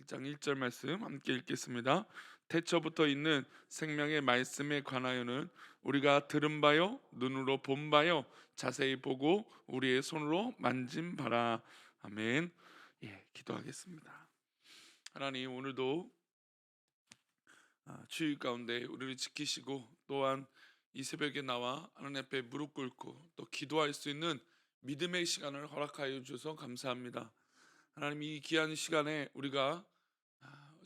1장 1절 말씀 함께 읽겠습니다. 태초부터 있는 생명의 말씀에 관하여는 우리가 들은 바요 눈으로 본 바요 자세히 보고 우리의 손으로 만진 바라. 아멘. 예, 기도하겠습니다. 하나님, 오늘도 주일 가운데 우리를 지키시고 또한 이 새벽에 나와 하나님 앞에 무릎 꿇고 또 기도할 수 있는 믿음의 시간을 허락하여 주셔서 감사합니다. 하나님, 이 귀한 시간에 우리가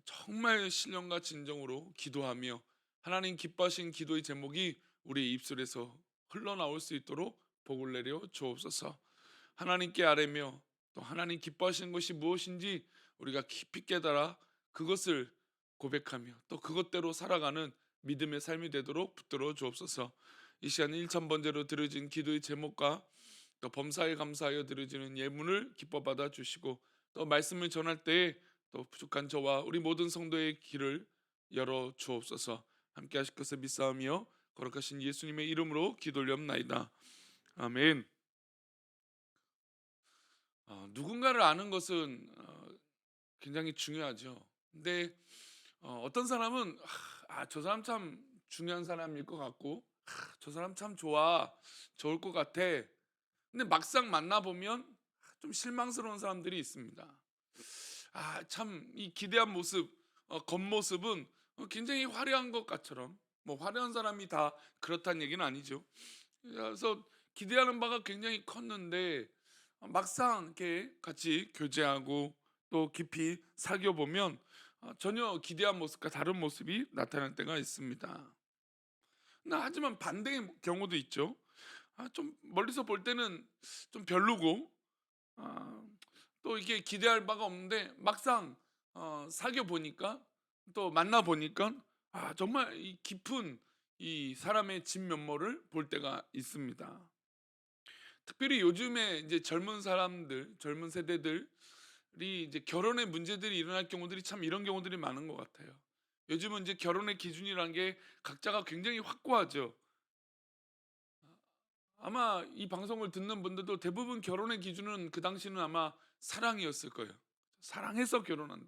정말 신령과 진정으로 기도하며 하나님 기뻐하신 기도의 제목이 우리 입술에서 흘러나올 수 있도록 복을 내려 주옵소서. 하나님께 아뢰며 또 하나님 기뻐하시는 것이 무엇인지 우리가 깊이 깨달아 그것을 고백하며 또 그것대로 살아가는 믿음의 삶이 되도록 붙들어 주옵소서. 이 시간 1000번째로 드려진 기도의 제목과 또 범사에 감사하여 드려지는 예물을 기뻐 받아 주시고 또 말씀을 전할 때에 또 부족한 저와 우리 모든 성도의 길을 열어 주옵소서. 함께 하실 것을 믿사오며 거룩하신 예수님의 이름으로 기도올리옵나이다. 아멘. 누군가를 아는 것은 굉장히 중요하죠. 근데 어떤 사람은 저 사람 참 중요한 사람일 것 같고 저 사람 참 좋을 것 같아. 근데 막상 만나보면 좀 실망스러운 사람들이 있습니다. 참 이 기대한 모습, 겉모습은 굉장히 화려한 것 같처럼, 뭐 화려한 사람이 다 그렇다는 얘기는 아니죠. 그래서 기대하는 바가 굉장히 컸는데 막상 이렇게 같이 교제하고 또 깊이 사귀어 보면 전혀 기대한 모습과 다른 모습이 나타날 때가 있습니다. 하지만 반대의 경우도 있죠. 좀 멀리서 볼 때는 좀 별로고 아, 또 이게 기대할 바가 없는데 막상 사귀어 보니까 또 만나 보니까 정말 이 깊은 이 사람의 진면모를 볼 때가 있습니다. 특별히 요즘에 이제 젊은 사람들, 젊은 세대들이 이제 결혼의 문제들이 일어날 경우들이 참 이런 경우들이 많은 것 같아요. 요즘은 이제 결혼의 기준이라는 게 각자가 굉장히 확고하죠. 아마 이 방송을 듣는 분들도 대부분 결혼의 기준은 그 당시는 아마 사랑이었을 거예요. 사랑해서 결혼한다.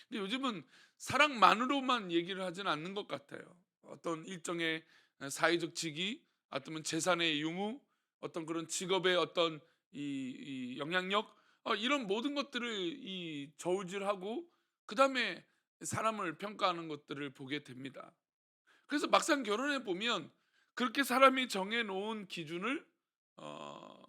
근데 요즘은 사랑만으로만 얘기를 하지는 않는 것 같아요. 어떤 일정의 사회적 직위, 어떤 재산의 유무, 어떤 그런 직업의 어떤 이 영향력, 이런 모든 것들을 이 저울질하고 그 다음에 사람을 평가하는 것들을 보게 됩니다. 그래서 막상 결혼해 보면 그렇게 사람이 정해 놓은 기준을 어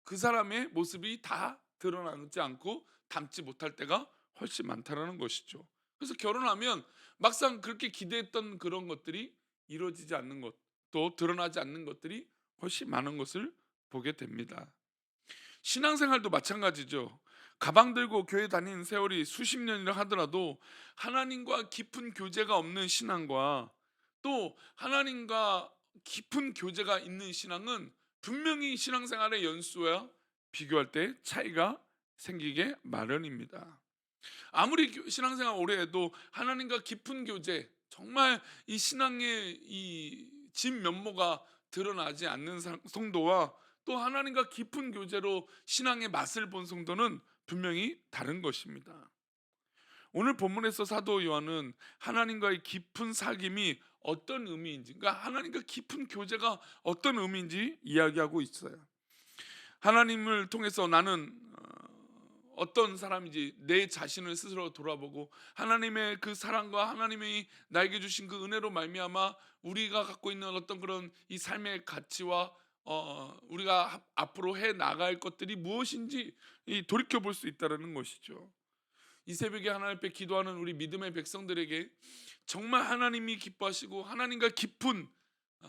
그 사람의 모습이 다 드러나지 않고 담지 못할 때가 훨씬 많다라는 것이죠. 그래서 결혼하면 막상 그렇게 기대했던 그런 것들이 이루어지지 않는 것, 또 드러나지 않는 것들이 훨씬 많은 것을 보게 됩니다. 신앙생활도 마찬가지죠. 가방 들고 교회 다니는 세월이 수십 년이라 하더라도 하나님과 깊은 교제가 없는 신앙과 또 하나님과 깊은 교제가 있는 신앙은 분명히 신앙생활의 연수와 비교할 때 차이가 생기게 마련입니다. 아무리 신앙생활 오래 해도 하나님과 깊은 교제, 정말 이 신앙의 이 진면모가 드러나지 않는 성도와 또 하나님과 깊은 교제로 신앙의 맛을 본 성도는 분명히 다른 것입니다. 오늘 본문에서 사도 요한은 하나님과의 깊은 사귐이 어떤 의미인지, 그러니까 하나님과 깊은 교제가 어떤 의미인지 이야기하고 있어요. 하나님을 통해서 나는 어떤 사람인지 내 자신을 스스로 돌아보고 하나님의 그 사랑과 하나님이 나에게 주신 그 은혜로 말미암아 우리가 갖고 있는 어떤 그런 이 삶의 가치와 우리가 앞으로 해 나갈 것들이 무엇인지 돌이켜 볼 수 있다라는 것이죠. 이 새벽에 하나님 앞에 기도하는 우리 믿음의 백성들에게 정말 하나님이 기뻐하시고 하나님과 깊은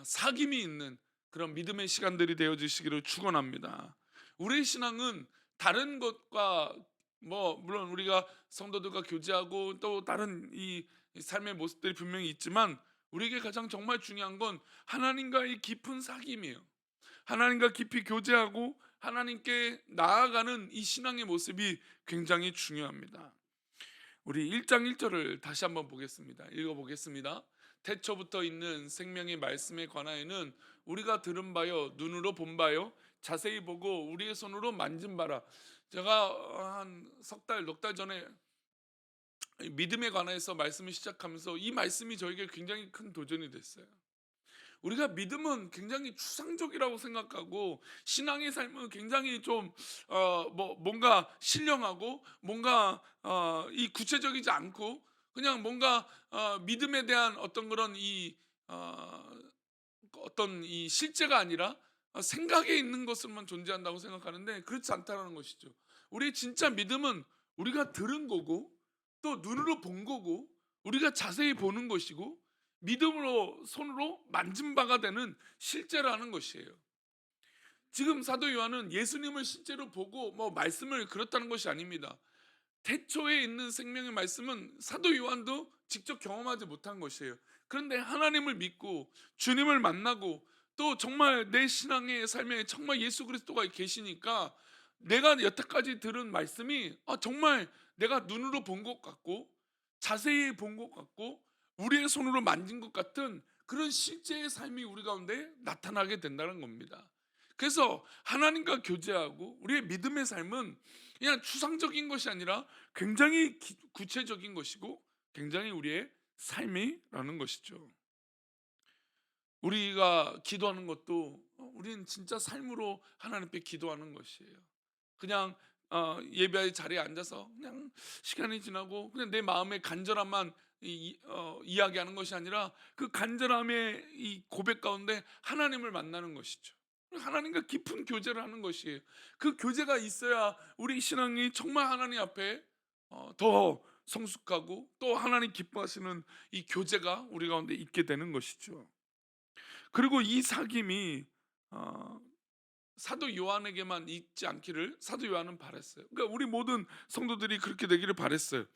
사귐이 있는 그런 믿음의 시간들이 되어 주시기를 축원합니다. 우리의 신앙은 다른 것과 뭐 물론 우리가 성도들과 교제하고 또 다른 이 삶의 모습들이 분명히 있지만 우리에게 가장 정말 중요한 건 하나님과의 깊은 사귐이에요. 하나님과 깊이 교제하고 하나님께 나아가는 이 신앙의 모습이 굉장히 중요합니다. 우리 1장 1절을 다시 한번 보겠습니다. 읽어보겠습니다. 태초부터 있는 생명의 말씀에 관하여는 우리가 들은 바요 눈으로 본 바요 자세히 보고 우리의 손으로 만진 바라. 제가 한 석 달, 넉 달 전에 믿음에 관해서 말씀을 시작하면서 이 말씀이 저에게 굉장히 큰 도전이 됐어요. 우리가 믿음은 굉장히 추상적이라고 생각하고 신앙의 삶은 굉장히 좀 뭔가 신령하고 뭔가 이 구체적이지 않고 그냥 뭔가 믿음에 대한 어떤 그런 어, 어떤 이 실제가 아니라 생각에 있는 것으로만 존재한다고 생각하는데 그렇지 않다는 것이죠. 우리의 진짜 믿음은 우리가 들은 거고 또 눈으로 본 거고 우리가 자세히 보는 것이고 믿음으로 손으로 만진 바가 되는 실제라는 것이에요. 지금 사도 요한은 예수님을 실제로 보고 뭐 말씀을 그렇다는 것이 아닙니다. 태초에 있는 생명의 말씀은 사도 요한도 직접 경험하지 못한 것이에요. 그런데 하나님을 믿고 주님을 만나고 또 정말 내 신앙의 삶에 정말 예수 그리스도가 계시니까 내가 여태까지 들은 말씀이 정말 내가 눈으로 본 것 같고 자세히 본 것 같고 우리의 손으로 만진 것 같은 그런 실제의 삶이 우리 가운데 나타나게 된다는 겁니다. 그래서 하나님과 교제하고 우리의 믿음의 삶은 그냥 추상적인 것이 아니라 굉장히 구체적인 것이고 굉장히 우리의 삶이라는 것이죠. 우리가 기도하는 것도 우리는 진짜 삶으로 하나님께 기도하는 것이에요. 그냥 예배의 자리에 앉아서 그냥 시간이 지나고 그냥 내 마음의 간절함만 이야기하는 것이 아니라 그 간절함의 이 고백 가운데 하나님을 만나는 것이죠. 하나님과 깊은 교제를 하는 것이에요. 그 교제가 있어야 우리 신앙이 정말 하나님 앞에 더 성숙하고 또 하나님 기뻐하시는 이 교제가 우리 가운데 있게 되는 것이죠. 그리고 이 사귐이 어, 사도 요한에게만 있지 않기를 사도 요한은 바랬어요. 그러니까 우리 모든 성도들이 그렇게 되기를 바랬어요.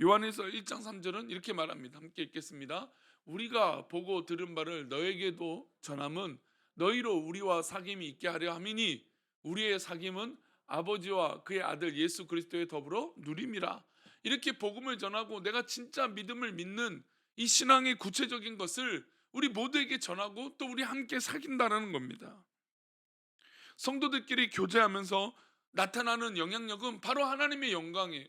요한에서 1장 3절은 이렇게 말합니다. 함께 읽겠습니다. 우리가 보고 들은 바를 너에게도 전함은 너희로 우리와 사귐이 있게 하려 함이니 우리의 사귐은 아버지와 그의 아들 예수 그리스도의 더불어 누림이라. 이렇게 복음을 전하고 내가 진짜 믿음을 믿는 이 신앙의 구체적인 것을 우리 모두에게 전하고 또 우리 함께 사귄다라는 겁니다. 성도들끼리 교제하면서 나타나는 영향력은 바로 하나님의 영광이에요.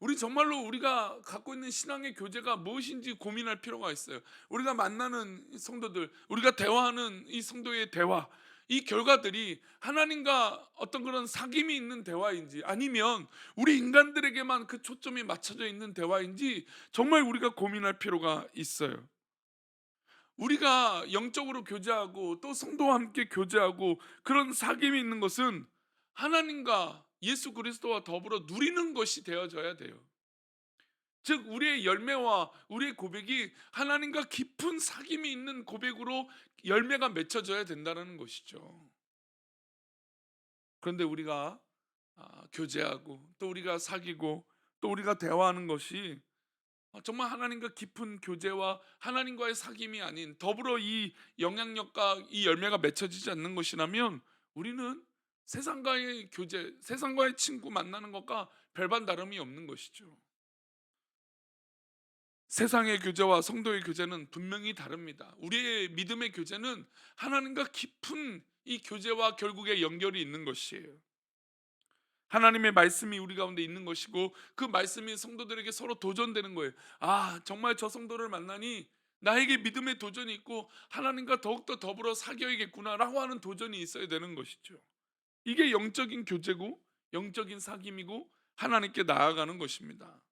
우리 정말로 우리가 갖고 있는 신앙의 교제가 무엇인지 고민할 필요가 있어요. 우리가 만나는 성도들, 우리가 대화하는 이 성도의 대화, 이 결과들이 하나님과 어떤 그런 사귐이 있는 대화인지 아니면 우리 인간들에게만 그 초점이 맞춰져 있는 대화인지 정말 우리가 고민할 필요가 있어요. 우리가 영적으로 교제하고 또 성도와 함께 교제하고 그런 사귐이 있는 것은 하나님과 예수 그리스도와 더불어 누리는 것이 되어져야 돼요. 즉 우리의 열매와 우리의 고백이 하나님과 깊은 사귐이 있는 고백으로 열매가 맺혀져야 된다는 것이죠. 그런데 우리가 교제하고 또 우리가 사귀고 또 우리가 대화하는 것이 정말 하나님과 깊은 교제와 하나님과의 사귐이 아닌 더불어 이 영향력과 이 열매가 맺혀지지 않는 것이라면 우리는 세상과의 교제, 세상과의 친구 만나는 것과 별반 다름이 없는 것이죠. 세상의 교제와 성도의 교제는 분명히 다릅니다. 우리의 믿음의 교제는 하나님과 깊은 이 교제와 결국에 연결이 있는 것이에요. 하나님의 말씀이 우리 가운데 있는 것이고 그 말씀이 성도들에게 서로 도전되는 거예요. 정말 저 성도를 만나니 나에게 믿음의 도전이 있고 하나님과 더욱더 더불어 사귀어야겠구나라고 하는 도전이 있어야 되는 것이죠. 이게 영적인 교제고 영적인 사귐이고 하나님께 나아가는 것입니다.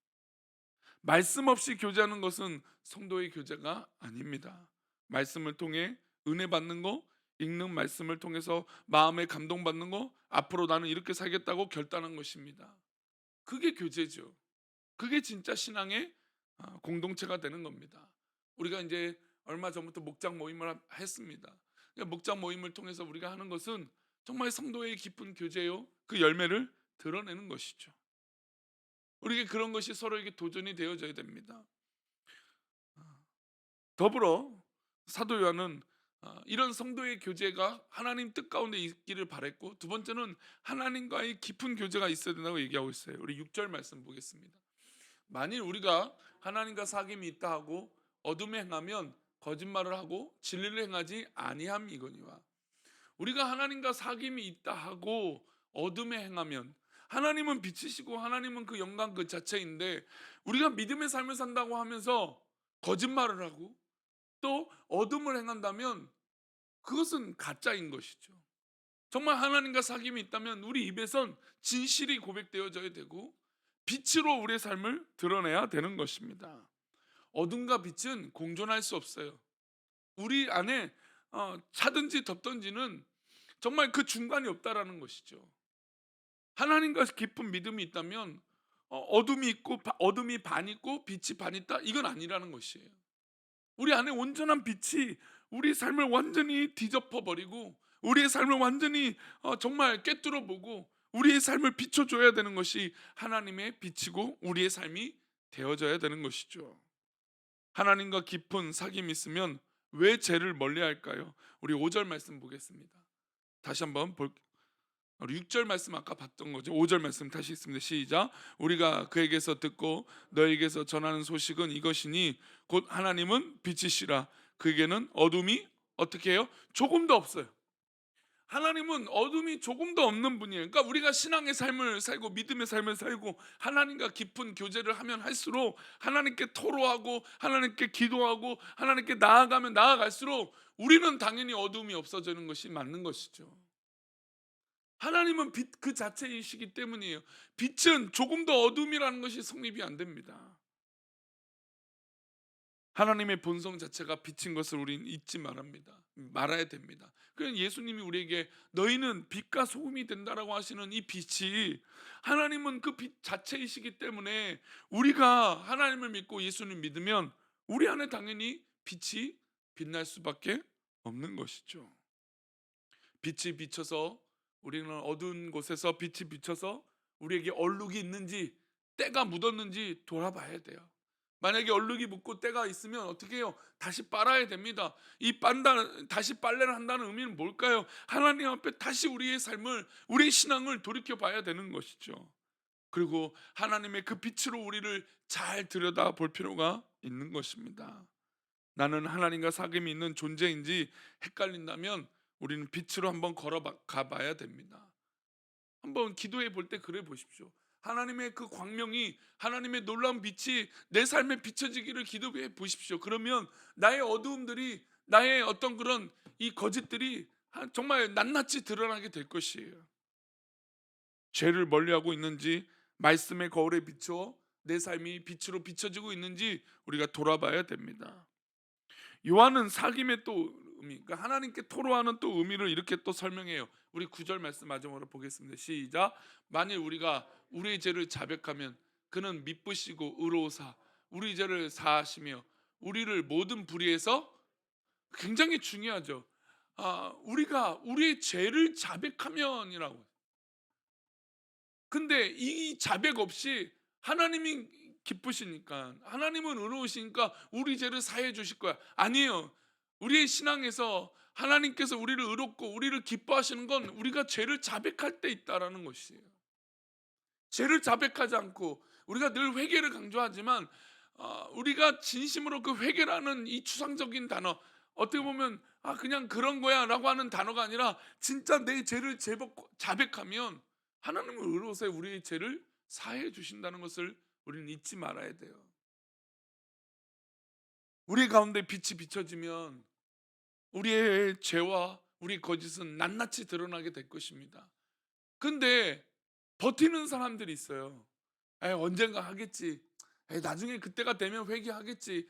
말씀 없이 교제하는 것은 성도의 교제가 아닙니다. 말씀을 통해 은혜 받는 거, 읽는 말씀을 통해서 마음에 감동받는 거, 앞으로 나는 이렇게 살겠다고 결단한 것입니다. 그게 교제죠. 그게 진짜 신앙의 공동체가 되는 겁니다. 우리가 이제 얼마 전부터 목장 모임을 했습니다. 목장 모임을 통해서 우리가 하는 것은 정말 성도의 깊은 교제요, 그 열매를 드러내는 것이죠. 우리에게 그런 것이 서로에게 도전이 되어져야 됩니다. 더불어 사도 요한은 이런 성도의 교제가 하나님 뜻 가운데 있기를 바랬고 두 번째는 하나님과의 깊은 교제가 있어야 된다고 얘기하고 있어요. 우리 6절 말씀 보겠습니다. 만일 우리가 하나님과 사귐이 있다 하고 어둠에 행하면 거짓말을 하고 진리를 행하지 아니함이거니와. 우리가 하나님과 사귐이 있다 하고 어둠에 행하면 하나님은 빛이시고 하나님은 그 영광 그 자체인데 우리가 믿음의 삶을 산다고 하면서 거짓말을 하고 또 어둠을 행한다면 그것은 가짜인 것이죠. 정말 하나님과 사귐이 있다면 우리 입에선 진실이 고백되어져야 되고 빛으로 우리의 삶을 드러내야 되는 것입니다. 어둠과 빛은 공존할 수 없어요. 우리 안에 차든지 덮든지는 정말 그 중간이 없다라는 것이죠. 하나님과 깊은 믿음이 있다면 어둠이 있고 어둠이 반 있고 빛이 반 있다 이건 아니라는 것이에요. 우리 안에 온전한 빛이 우리 삶을 완전히 뒤덮어 버리고 우리의 삶을 완전히 정말 꿰뚫어 보고 우리의 삶을 비춰줘야 되는 것이 하나님의 빛이고 우리의 삶이 되어져야 되는 것이죠. 하나님과 깊은 사귐이 있으면 왜 죄를 멀리할까요? 우리 5절 말씀 보겠습니다. 다시 한번 볼게요. 우리 6절 말씀 아까 봤던 거죠. 5절 말씀 다시 있습니다. 시작. 우리가 그에게서 듣고 너에게서 전하는 소식은 이것이니 곧 하나님은 빛이시라. 그에게는 어둠이 어떻게 해요? 조금도 없어요. 하나님은 어둠이 조금도 없는 분이에요. 그러니까 우리가 신앙의 삶을 살고 믿음의 삶을 살고 하나님과 깊은 교제를 하면 할수록 하나님께 토로하고 하나님께 기도하고 하나님께 나아가면 나아갈수록 우리는 당연히 어둠이 없어지는 것이 맞는 것이죠. 하나님은 빛 그 자체이시기 때문이에요. 빛은 조금도 어둠이라는 것이 성립이 안 됩니다. 하나님의 본성 자체가 빛인 것을 우리는 잊지 말아야 됩니다. 그래서 예수님이 우리에게 너희는 빛과 소금이 된다라고 하시는 이 빛이 하나님은 그 빛 자체이시기 때문에 우리가 하나님을 믿고 예수님 믿으면 우리 안에 당연히 빛이 빛날 수밖에 없는 것이죠. 빛이 비쳐서 우리는 어두운 곳에서 빛이 비쳐서 우리에게 얼룩이 있는지 때가 묻었는지 돌아봐야 돼요. 만약에 얼룩이 묻고 때가 있으면 어떻게 해요? 다시 빨아야 됩니다. 다시 빨래를 한다는 의미는 뭘까요? 하나님 앞에 다시 우리의 삶을 우리의 신앙을 돌이켜 봐야 되는 것이죠. 그리고 하나님의 그 빛으로 우리를 잘 들여다 볼 필요가 있는 것입니다. 나는 하나님과 사귐이 있는 존재인지 헷갈린다면 우리는 빛으로 한번 걸어가 봐야 됩니다. 한번 기도해 볼 때 그래 보십시오. 하나님의 그 광명이 하나님의 놀라운 빛이 내 삶에 비춰지기를 기도해 보십시오. 그러면 나의 어두움들이 나의 어떤 그런 이 거짓들이 정말 낱낱이 드러나게 될 것이에요. 죄를 멀리하고 있는지 말씀의 거울에 비춰 내 삶이 빛으로 비춰지고 있는지 우리가 돌아봐야 됩니다. 요한은 사귐의 또 의미, 그러니까 하나님께 토로하는 또 의미를 이렇게 또 설명해요. 우리 9절 말씀 마지막으로 보겠습니다. 시작. 만일 우리가 우리의 죄를 자백하면 그는 미쁘시고 의로우사 우리 죄를 사하시며 우리를 모든 불의에서 굉장히 중요하죠. 우리가 우리의 죄를 자백하면이라고. 근데 이 자백 없이 하나님이 기쁘시니까 하나님은 의로우시니까 우리 죄를 사해 주실 거야. 아니에요. 우리의 신앙에서 하나님께서 우리를 의롭고 우리를 기뻐하시는 건 우리가 죄를 자백할 때 있다라는 것이에요. 죄를 자백하지 않고 우리가 늘 회개를 강조하지만 우리가 진심으로 그 회개라는 이 추상적인 단어 어떻게 보면 그냥 그런 거야 라고 하는 단어가 아니라 진짜 내 죄를 자백하면 하나님은 의로워서 우리의 죄를 사해 주신다는 것을 우리는 잊지 말아야 돼요. 우리 가운데 빛이 비춰지면 우리의 죄와 우리 거짓은 낱낱이 드러나게 될 것입니다. 근데 버티는 사람들이 있어요. 언젠가 하겠지. 나중에 그때가 되면 회개하겠지.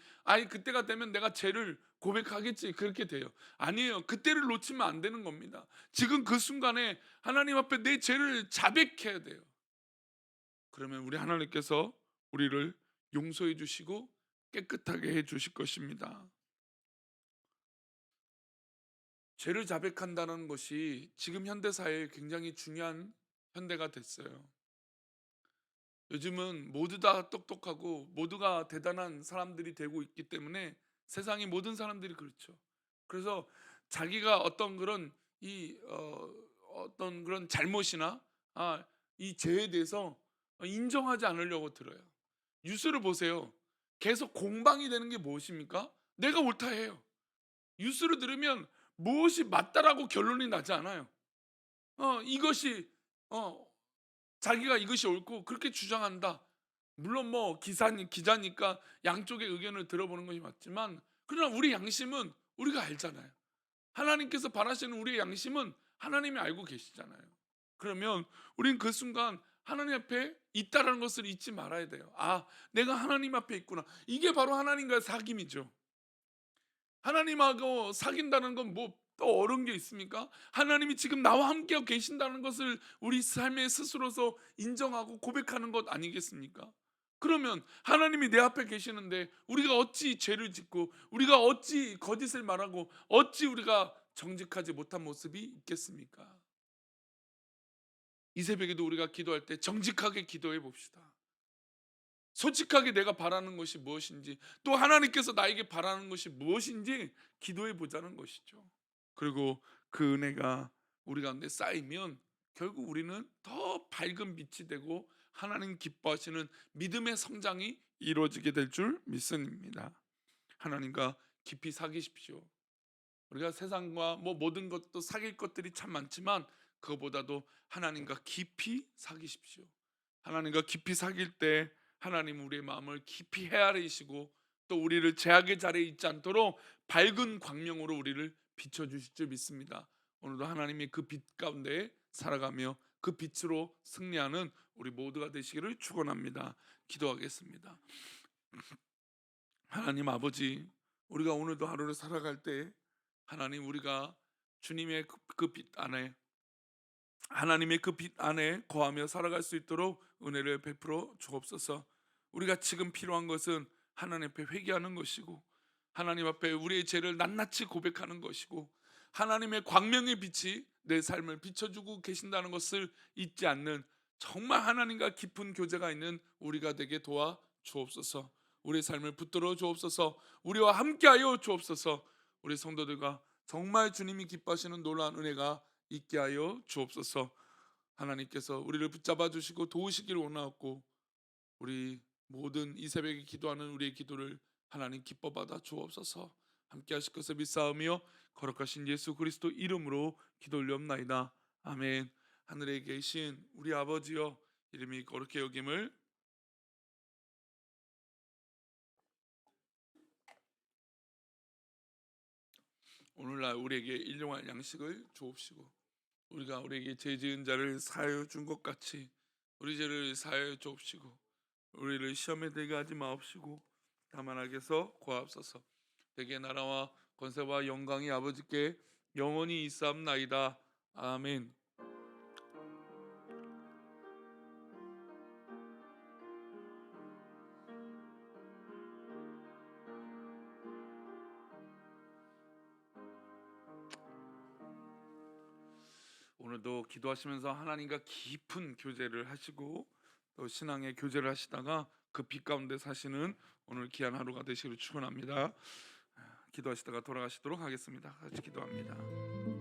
그때가 되면 내가 죄를 고백하겠지. 그렇게 돼요. 아니에요. 그때를 놓치면 안 되는 겁니다. 지금 그 순간에 하나님 앞에 내 죄를 자백해야 돼요. 그러면 우리 하나님께서 우리를 용서해 주시고 깨끗하게 해 주실 것입니다. 죄를 자백한다는 것이 지금 현대 사회에 굉장히 중요한 현대가 됐어요. 요즘은 모두 다 똑똑하고 모두가 대단한 사람들이 되고 있기 때문에 세상의 모든 사람들이 그렇죠. 그래서 자기가 어떤 그런 어떤 그런 잘못이나 이 죄에 대해서 인정하지 않으려고 들어요. 뉴스를 보세요. 계속 공방이 되는 게 무엇입니까? 내가 옳다 해요. 뉴스를 들으면 무엇이 맞다라고 결론이 나지 않아요. 이것이 어, 자기가 이것이 옳고 그렇게 주장한다. 물론 뭐 기자니까 양쪽의 의견을 들어보는 것이 맞지만, 그러나 우리 양심은 우리가 알잖아요. 하나님께서 바라시는 우리의 양심은 하나님이 알고 계시잖아요. 그러면 우리는 그 순간 하나님 앞에 있다라는 것을 잊지 말아야 돼요. 아, 내가 하나님 앞에 있구나. 이게 바로 하나님과의 사귐이죠. 하나님하고 사귄다는 건 뭐 또 어려운 게 있습니까? 하나님이 지금 나와 함께하고 계신다는 것을 우리 삶의 스스로서 인정하고 고백하는 것 아니겠습니까? 그러면 하나님이 내 앞에 계시는데 우리가 어찌 죄를 짓고, 우리가 어찌 거짓을 말하고, 어찌 우리가 정직하지 못한 모습이 있겠습니까? 이 새벽에도 우리가 기도할 때 정직하게 기도해 봅시다. 솔직하게 내가 바라는 것이 무엇인지, 또 하나님께서 나에게 바라는 것이 무엇인지 기도해 보자는 것이죠. 그리고 그 은혜가 우리 가운데 쌓이면 결국 우리는 더 밝은 빛이 되고 하나님 기뻐하시는 믿음의 성장이 이루어지게 될 줄 믿습니다. 하나님과 깊이 사귀십시오. 우리가 세상과 뭐 모든 것도 사귈 것들이 참 많지만 그거보다도 하나님과 깊이 사귀십시오. 하나님과 깊이 사귈 때 하나님 우리의 마음을 깊이 헤아리시고, 또 우리를 제약의 자리에 있지 않도록 밝은 광명으로 우리를 비춰주실 줄 믿습니다. 오늘도 하나님이 그 빛 가운데 살아가며 그 빛으로 승리하는 우리 모두가 되시기를 축원합니다. 기도하겠습니다. 하나님 아버지, 우리가 오늘도 하루를 살아갈 때 하나님, 우리가 주님의 그 빛 안에, 하나님의 그 빛 안에 거하며 살아갈 수 있도록 은혜를 베풀어 주옵소서. 우리가 지금 필요한 것은 하나님 앞에 회개하는 것이고, 하나님 앞에 우리의 죄를 낱낱이 고백하는 것이고, 하나님의 광명의 빛이 내 삶을 비춰주고 계신다는 것을 잊지 않는, 정말 하나님과 깊은 교제가 있는 우리가 되게 도와 주옵소서. 우리의 삶을 붙들어 주옵소서. 우리와 함께하여 주옵소서. 우리 성도들과 정말 주님이 기뻐하시는 놀라운 은혜가 있게 하여 주옵소서. 하나님께서 우리를 붙잡아 주시고 도우시기를 원하옵고, 우리 모든 이 새벽에 기도하는 우리의 기도를 하나님 기뻐 받아 주옵소서. 함께 하실 것을 믿사오며 거룩하신 예수 그리스도 이름으로 기도 올리옵나이다. 아멘. 하늘에 계신 우리 아버지여, 이름이 거룩히 여김을 오늘날 우리에게 일용할 양식을 주옵시고, 우리가 우리에게 죄 지은 자를 사하여 준 것 같이 우리 죄를 사하여 주옵시고, 우리를 시험에 들게 하지 마옵시고 다만 악에서 구하옵소서. 대개 나라와 권세와 영광이 아버지께 영원히 있사옵나이다. 아멘. 오늘도 기도하시면서 하나님과 깊은 교제를 하시고, 또 신앙의 교제를 하시다가 그 빛 가운데 사시는 오늘 귀한 하루가 되시기를 축원합니다. 기도하시다가 돌아가시도록 하겠습니다. 같이 기도합니다.